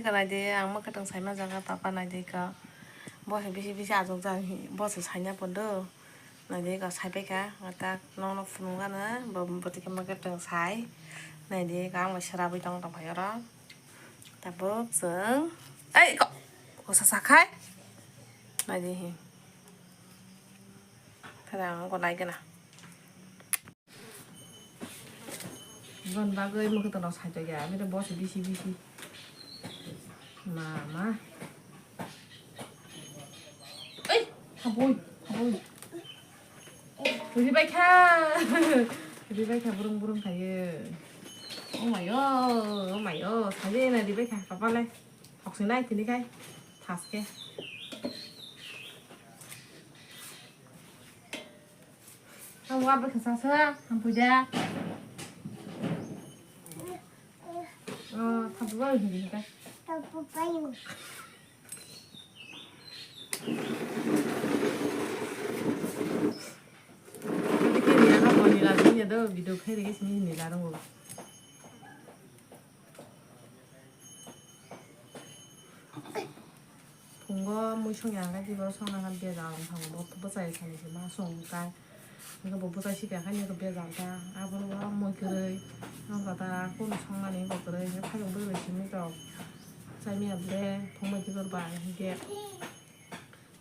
cái này thì ăn mất cái đường xay mà rằng cái tao này thì cái bó thì bị à giống rằng bó sẽ xay nhá bốn đứa này thì cái xay bé cá người ta nó phun ra nữa bầm bột thì cái đường xay này thì cái ăn mà xả bị trong phải đó ta bớt sướng ấy có sạc khai này thì thế nào còn này cái nào vân ba gơi một cái tao nó xài cho gà mới được bó thì bị mà ấy thằng vui 우리 바이카 우리 바이카 부릉부릉 가요 오마이요 사제나 우리 바이카 봐봐래 học sinh này thì đi khai thả cái không qua với sao sao không phụ gia thằng phụ bao gì đây thằng phụ bao 너 video khai 되게 재밌는 일 하는 거. 동거 무슨 양가 집으로 성능한 배장 방법 보자에 살지 마 송가 이거 뭐 보자 시대 하니 그 배장다 아버가 뭐 그래 한가다 혼 성만인 거 그래 이제 타용 불을 심니까 삶이 없네 동물 집으로 봐 이게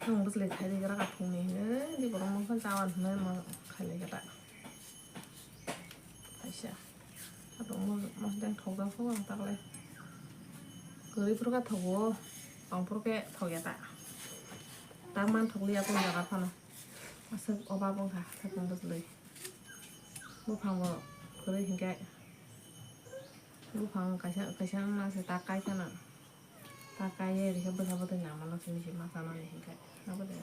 형 무슨 일 타야 되더라 동네는 이거 너무 혼자와는 뭐 갈래겠다 너무 đang thầu ra phố người ta lên cưới pro cái thầu bằng pro cái thầu vậy ta đang mang thầu lia con nhà cái phần à sơ ở ba con cả thật con đượcเลยmua phòng vào cưới hình cái mua phòng cái sáng nó sẽ ta cái nào ta cái gì thì không biết nhà mà nó chỉ mà sao nó hình cái nó có thể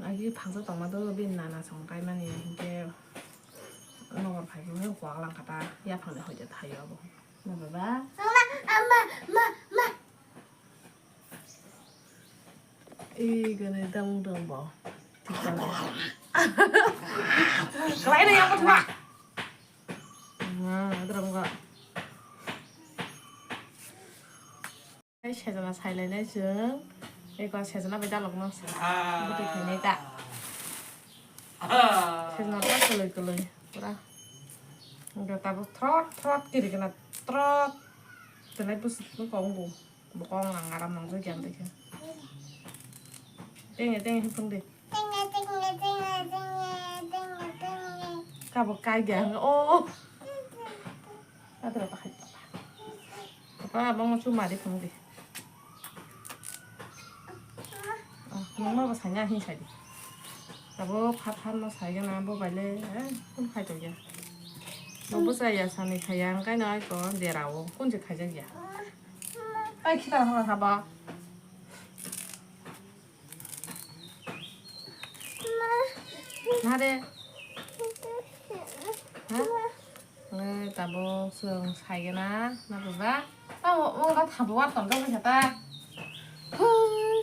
à cái phòng số tổng mà tôi bên là xong cái mà hình cái nó phải với quả lăng cả ta, ya phẳng để họจะthay rồi, nó phải ba. Ma. Ý cái này đông đường bỏ, thì cái này. Cái này không có thua. Đông rồi. cái xe nó xài lên đấy chứ, cái con xe nó bây giờ lộc nó sẽ, cái gì phải này ta. xe nó rất là cười. Ora. Enggak tahu trot kiri kena trot. Tenai bus itu kongbu. Bokong ngaram nang tuh jantai kan. Teng hipung deh. Kabuk kagak. Oh. Ada apa hai papa. Papa abang mau cuma di pung deh. Mama bahasanya hin sai. Tabu pathan nó xài cái nào bố bài lên không khai được vậy bố xài giờ sang này khai ăn cái nói có để rau cũng chỉ khai được vậy ai khi nào họ thà na đây hả tabu sườn xài cái na bố ba có thà bố ăn tổng trong cái ta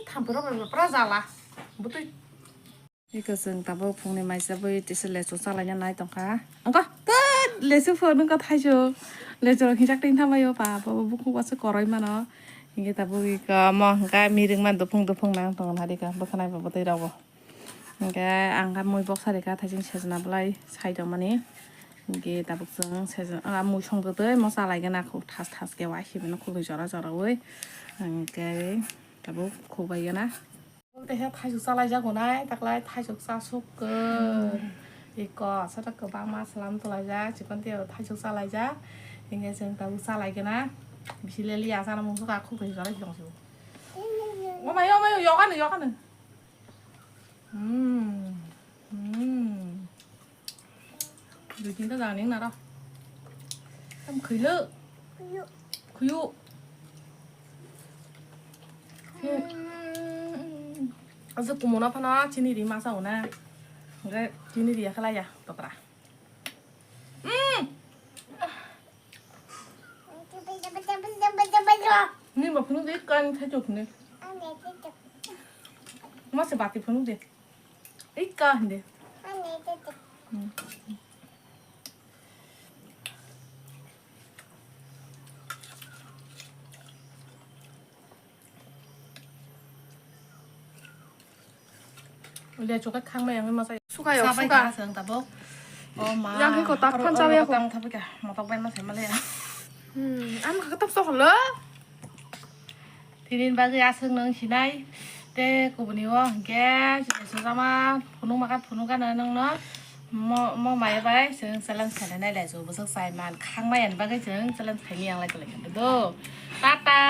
thà bố nó bị ra là bố tôi 이거 좀 따보 봉내 많이 써보이 뜻을 내서 살아냐 나이 동가 안가 끝 레스 포는 거 타죠 레저 시작된 타마요 봐 보고 와서 걸어이만 이게 따보 이거 뭐 그러니까 미륵만 도풍 난 동안 하리가 뭐 하나 봐 보더라고 그러니까 안가 뭐 복사리가 다진 세즈나 블라이 사이더만이 이게 따보 좀 세즈 아 뭐 총거들 뭐 살아이가 나고 타스게 와 힘은 고를 저라 왜 그러니까 따보 고바이나 để hết thay súc salai ra của này, tắc lại thay súc sa súc cơ, thì có sao ta cơ ba ma salam tu lại ra, chỉ còn tiêu thay súc salai ra, thì nghe xem tao salai cái na, bị xí lê sao nó muốn súc không thể cho nó chọn chịu. Ô mày gió cái này, được chín tới giờ miếng nào đâu, em khơi lự, khơi 아주 고모나 파나 지니리 마사 오나 그래 지니리야 칼라야 또더라 니 뭐 푸는 데 있간 해줘 근데 맛이 바티 푸는 데 있까 근데 udah cukup kang mày yang masa suka ya sampai suka kaseng tabok oh ma yang ke kotak kan cawe aku tang tapi kah mau tau pengen masih malah ya an ketep sok le thì nên ba cái aseng neng sinai te ku bini wo ge sama punung makan punung kan neng nó mau mày bay seng salang salang này lại rồi bớt sai man khang mày ăn ba cái seng salang khai niang lại cái này tuh tata